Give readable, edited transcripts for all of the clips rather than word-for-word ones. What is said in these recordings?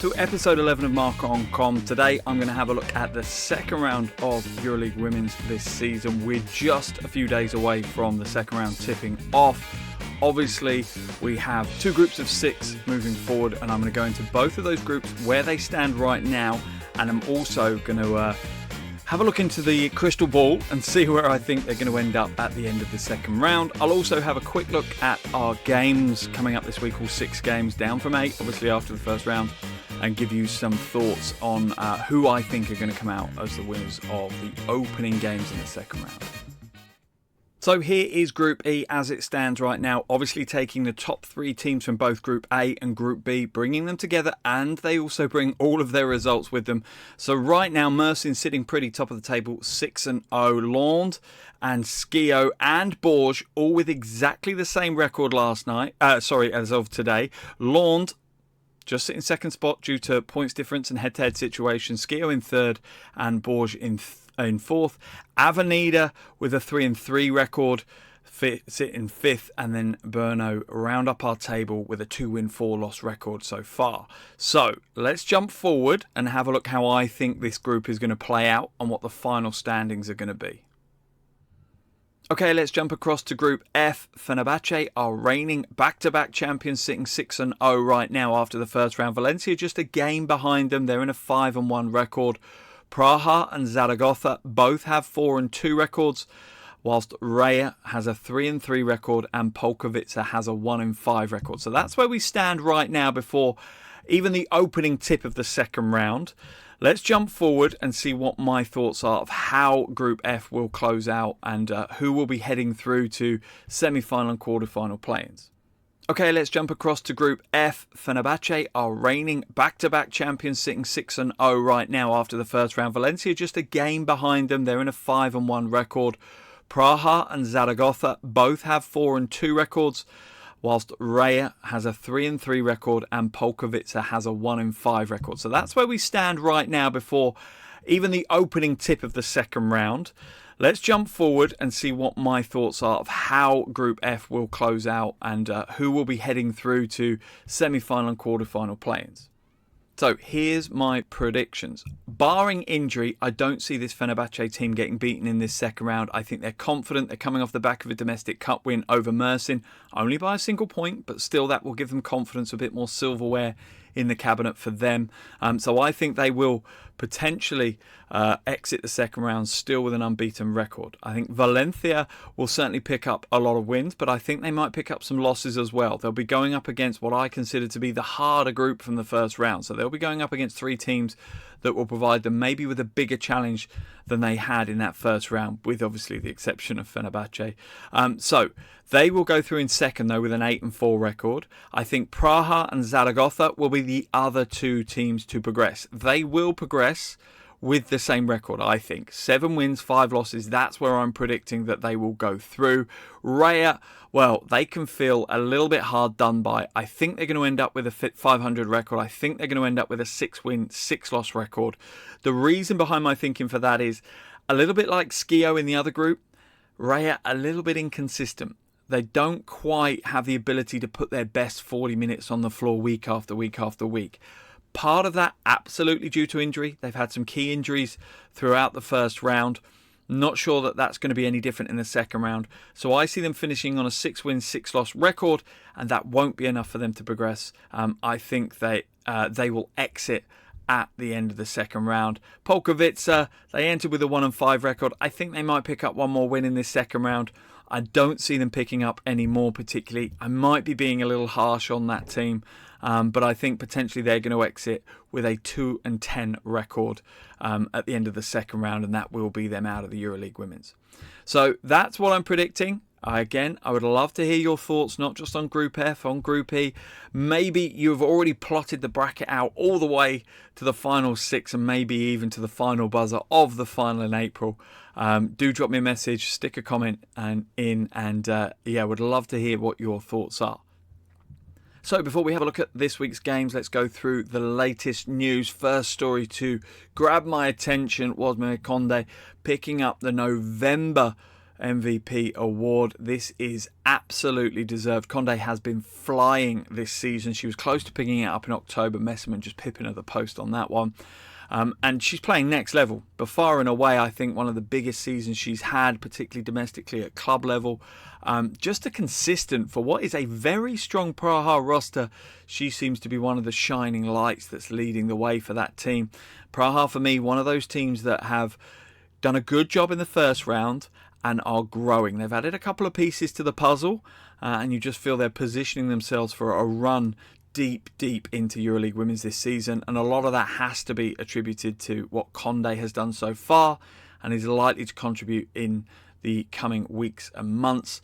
to episode 11 of Mark on Com. Today I'm going to have a look at the second round of Euroleague Women's this season. We're just a few days away from the second round tipping off. Obviously, we have two groups of 6 moving forward, and I'm going to go into both of those groups, where they stand right now, and I'm also going to have a look into the crystal ball and see where I think they're going to end up at the end of the second round. I'll also have a quick look at our games coming up this week, all 6 games down from 8, obviously after the first round, and give you some thoughts on who I think are going to come out as the winners of the opening games in the second round. So here is Group E as it stands right now, obviously taking the top 3 teams from both Group A and Group B, bringing them together, and they also bring all of their results with them. So right now, Mersin sitting pretty top of the table, 6-0. Lond and Skio and Bourges all with exactly the same record as of today. Lond just sitting second spot due to points difference and head-to-head situation. Skio in third and Bourges in fourth. Avenida with a 3-3 record, sitting fifth, and then Brno round up our table with a 2-win 4-loss record so far. So let's jump forward and have a look how I think this group is going to play out and what the final standings are going to be. Okay, let's jump across to Group F. Fenerbahce are reigning back-to-back champions, sitting 6-0 right now after the first round. Valencia just a game behind them. They're in a 5-1 record. Praha and Zaragoza both have 4-2 records, whilst Raya has a 3-3 record and Polkovica has a 1-5 record. So that's where we stand right now before even the opening tip of the second round. Let's jump forward and see what my thoughts are of how Group F will close out and who will be heading through to semi-final and quarter-final play-ins. Okay, let's jump across to Group F. Fenerbahce are reigning back-to-back champions, sitting 6-0 right now after the first round. Valencia just a game behind them. They're in a 5-1 record. Praha and Zaragoza both have 4-2 records, whilst Raya has a 3-3 record and Polkovica has a 1-5 record. So that's where we stand right now before even the opening tip of the second round. Let's jump forward and see what my thoughts are of how Group F will close out and who will be heading through to semi-final and quarter-final play-ins. So here's my predictions. Barring injury, I don't see this Fenerbahce team getting beaten in this second round. I think they're confident. They're coming off the back of a domestic cup win over Mersin, only by a single point, but still that will give them confidence, a bit more silverware in the cabinet for them. So I think they will potentially exit the second round still with an unbeaten record. I think Valencia will certainly pick up a lot of wins, but I think they might pick up some losses as well. They'll be going up against what I consider to be the harder group from the first round. So they'll be going up against 3 teams that will provide them maybe with a bigger challenge than they had in that first round, with obviously the exception of Fenerbahce. So they will go through in second, though, with an 8-4 record. I think Praha and Zaragoza will be the other 2 teams to progress. They will progress with the same record, I think. 7 wins, 5 losses. That's where I'm predicting that they will go through. Raya, well, they can feel a little bit hard done by. I think they're going to end up with a 500 record. I think they're going to end up with a 6-win, 6-loss record. The reason behind my thinking for that is a little bit like Skio in the other group. Raya, a little bit inconsistent. They don't quite have the ability to put their best 40 minutes on the floor week after week after week. Part of that absolutely due to injury. They've had some key injuries throughout the first round. Not sure that that's going to be any different in the second round. So I see them finishing on a 6-win, 6-loss record, and that won't be enough for them to progress. I think they will exit at the end of the second round. Polkovica, they entered with a 1-5 record. I think they might pick up one more win in this second round. I don't see them picking up any more particularly. I might be being a little harsh on that team, but I think potentially they're going to exit with a 2-10 record at the end of the second round, and that will be them out of the Euroleague Women's. So that's what I'm predicting. Again, I would love to hear your thoughts, not just on Group F, on Group E. Maybe you've already plotted the bracket out all the way to the final 6 and maybe even to the final buzzer of the final in April. Do drop me a message, stick a comment and would love to hear what your thoughts are. So before we have a look at this week's games, let's go through the latest news. First story to grab my attention was Mekonde picking up the November MVP award. This is absolutely deserved. Condé has been flying this season. She was close to picking it up in October. Messerman just pipping her the post on that one. And she's playing next level. But far and away, I think one of the biggest seasons she's had, particularly domestically at club level. Just a consistent for what is a very strong Praha roster. She seems to be one of the shining lights that's leading the way for that team. Praha, for me, one of those teams that have done a good job in the first round and are growing. They've added a couple of pieces to the puzzle, and you just feel they're positioning themselves for a run deep into Euroleague Women's this season, and a lot of that has to be attributed to what Condé has done so far and is likely to contribute in the coming weeks and months.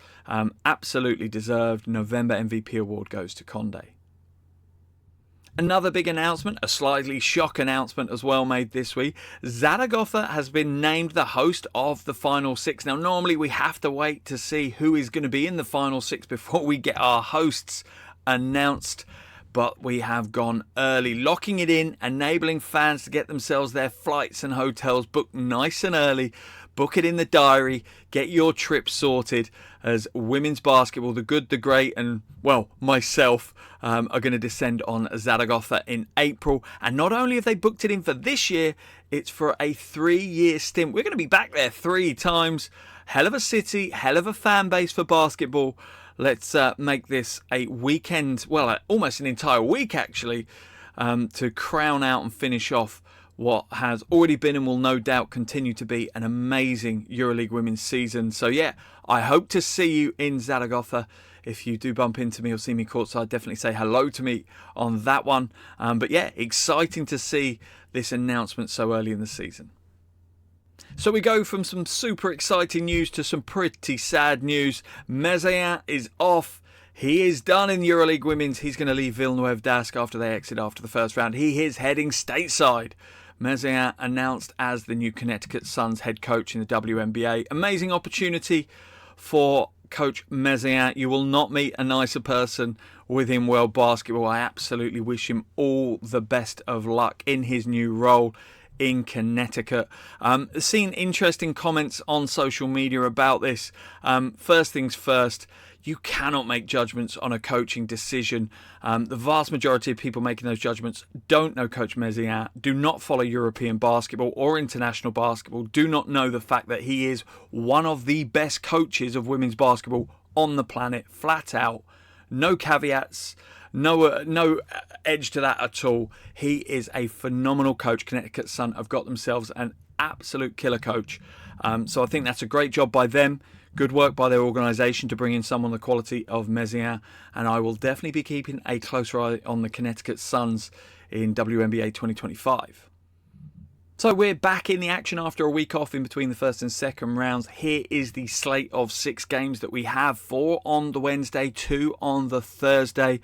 Absolutely deserved. November MVP award goes to Condé. Another big announcement, a slightly shock announcement as well made this week. Zaragoza has been named the host of the Final Six. Now, normally we have to wait to see who is going to be in the Final Six before we get our hosts announced. But we have gone early, locking it in, enabling fans to get themselves their flights and hotels booked nice and early. Book it in the diary, get your trip sorted, as women's basketball, the good, the great, and, well, myself are going to descend on Zaragoza in April. And not only have they booked it in for this year, it's for a 3-year stint. We're going to be back there 3 times. Hell of a city, hell of a fan base for basketball. Let's make this a weekend, well, almost an entire week actually, to crown out and finish off what has already been and will no doubt continue to be an amazing EuroLeague women's season. So yeah, I hope to see you in Zaragoza. If you do bump into me or see me courtside, definitely say hello to me on that one. But yeah, exciting to see this announcement so early in the season. So we go from some super exciting news to some pretty sad news. Mezeyan is off. He is done in EuroLeague Women's. He's going to leave Villeneuve d'Ascq after they exit after the first round. He is heading stateside. Mezeyan announced as the new Connecticut Suns head coach in the WNBA. Amazing opportunity for Coach Mezeyan. You will not meet a nicer person within world basketball. I absolutely wish him all the best of luck in his new role in Connecticut. Seen interesting comments on social media about this. First things first, you cannot make judgments on a coaching decision. The vast majority of people making those judgments don't know Coach Mezeyan, do not follow European basketball or international basketball, do not know the fact that he is one of the best coaches of women's basketball on the planet, flat out. No caveats. No edge to that at all. He is a phenomenal coach. Connecticut Sun have got themselves an absolute killer coach. So I think that's a great job by them. Good work by their organisation to bring in someone the quality of Mezeyan. And I will definitely be keeping a closer eye on the Connecticut Suns in WNBA 2025. So we're back in the action after a week off in between the first and second rounds. Here is the slate of 6 games that we have. 4 on the Wednesday, 2 on the Thursday.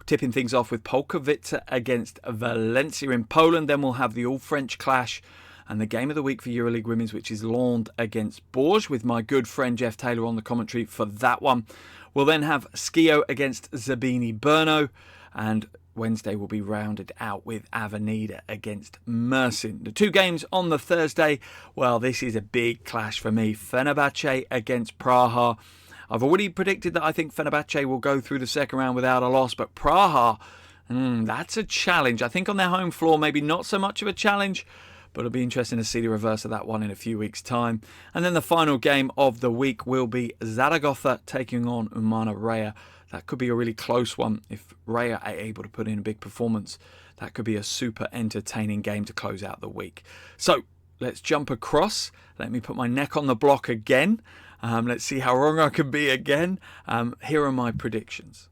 Tipping things off with Polkowice against Valencia in Poland. Then we'll have the all-French clash and the game of the week for EuroLeague Women's, which is Lens against Bourges, with my good friend Jeff Taylor on the commentary for that one. We'll then have Schio against Zabini Brno, and Wednesday will be rounded out with Avenida against Mersin. The 2 games on the Thursday, well, this is a big clash for me. Fenerbahce against Praha. I've already predicted that I think Fenerbahce will go through the second round without a loss, but Praha, that's a challenge. I think on their home floor, maybe not so much of a challenge, but it'll be interesting to see the reverse of that one in a few weeks' time. And then the final game of the week will be Zaragoza taking on Umana Reia. That could be a really close one. If Reia are able to put in a big performance, that could be a super entertaining game to close out the week. So let's jump across. Let me put my neck on the block again. Let's see how wrong I can be again. Here are my predictions.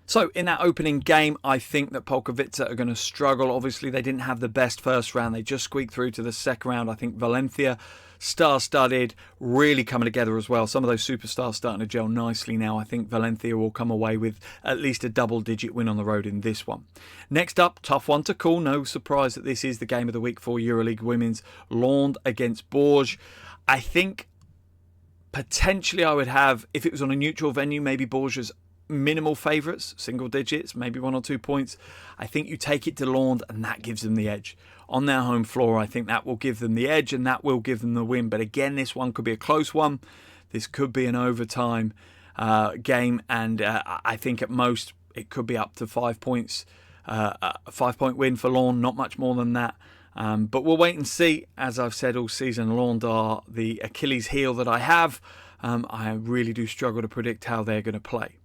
So in that opening game, I think that Polkowice are going to struggle. Obviously, they didn't have the best first round. They just squeaked through to the second round. I think Valencia, star-studded, really coming together as well. Some of those superstars starting to gel nicely now. I think Valencia will come away with at least a double-digit win on the road in this one. Next up, tough one to call. No surprise that this is the game of the week for EuroLeague Women's. Lens against Bourges. I think potentially I would have, if it was on a neutral venue, maybe Bourges minimal favourites, single digits, maybe 1 or 2 points. I think you take it to Lorne and that gives them the edge. On their home floor, I think that will give them the edge and that will give them the win. But again, this one could be a close one. This could be an overtime game, and I think at most it could be up to 5 points. A 5-point win for Lorne, not much more than that. But we'll wait and see. As I've said all season, Lorne are the Achilles heel that I have. I really do struggle to predict how they're going to play.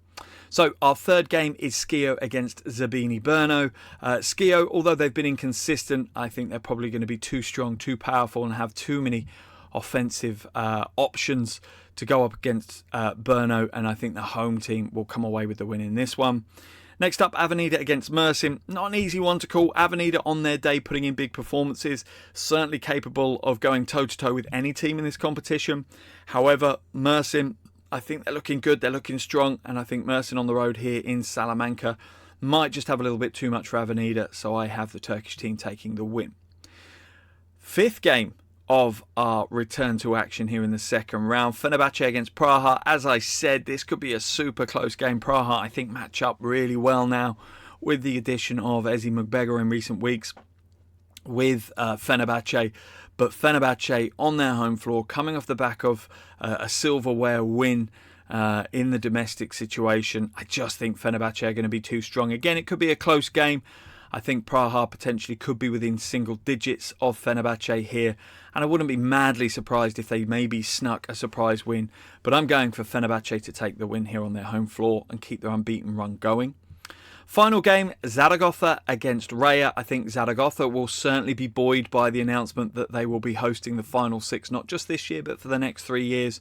So our third game is Skio against Zabini Brno. Skio, although they've been inconsistent, I think they're probably going to be too strong, too powerful, and have too many offensive options to go up against Brno, and I think the home team will come away with the win in this one. Next up, Avenida against Mersin. Not an easy one to call. Avenida on their day putting in big performances, certainly capable of going toe-to-toe with any team in this competition. However, Mersin, I think they're looking good, they're looking strong, and I think Mersin on the road here in Salamanca might just have a little bit too much for Avenida, so I have the Turkish team taking the win. Fifth game of our return to action here in the second round. Fenerbahce against Praha. As I said, this could be a super close game. Praha, I think, match up really well now with the addition of Ezi Mugbega in recent weeks with Fenerbahce. But Fenerbahce on their home floor, coming off the back of a silverware win in the domestic situation, I just think Fenerbahce are going to be too strong. Again, it could be a close game. I think Praha potentially could be within single digits of Fenerbahce here. And I wouldn't be madly surprised if they maybe snuck a surprise win. But I'm going for Fenerbahce to take the win here on their home floor and keep their unbeaten run going. Final game, Zaragoza against Raya. I think Zaragoza will certainly be buoyed by the announcement that they will be hosting the Final Six, not just this year, but for the next 3 years.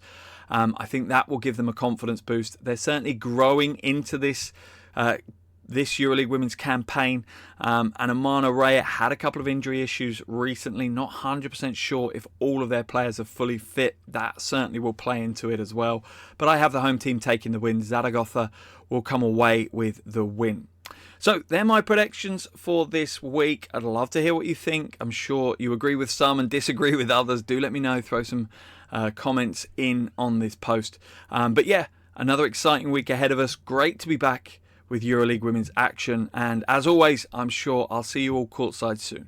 I think that will give them a confidence boost. They're certainly growing into this Euroleague women's campaign, and Amana Raya had a couple of injury issues recently. Not 100% sure if all of their players are fully fit. That certainly will play into it as well. But I have the home team taking the win. Zaragoza will come away with the win. So they're my predictions for this week. I'd love to hear what you think. I'm sure you agree with some and disagree with others. Do let me know. Throw some comments in on this post. But yeah, another exciting week ahead of us. Great to be back with Euroleague women's action. And as always, I'm sure I'll see you all courtside soon.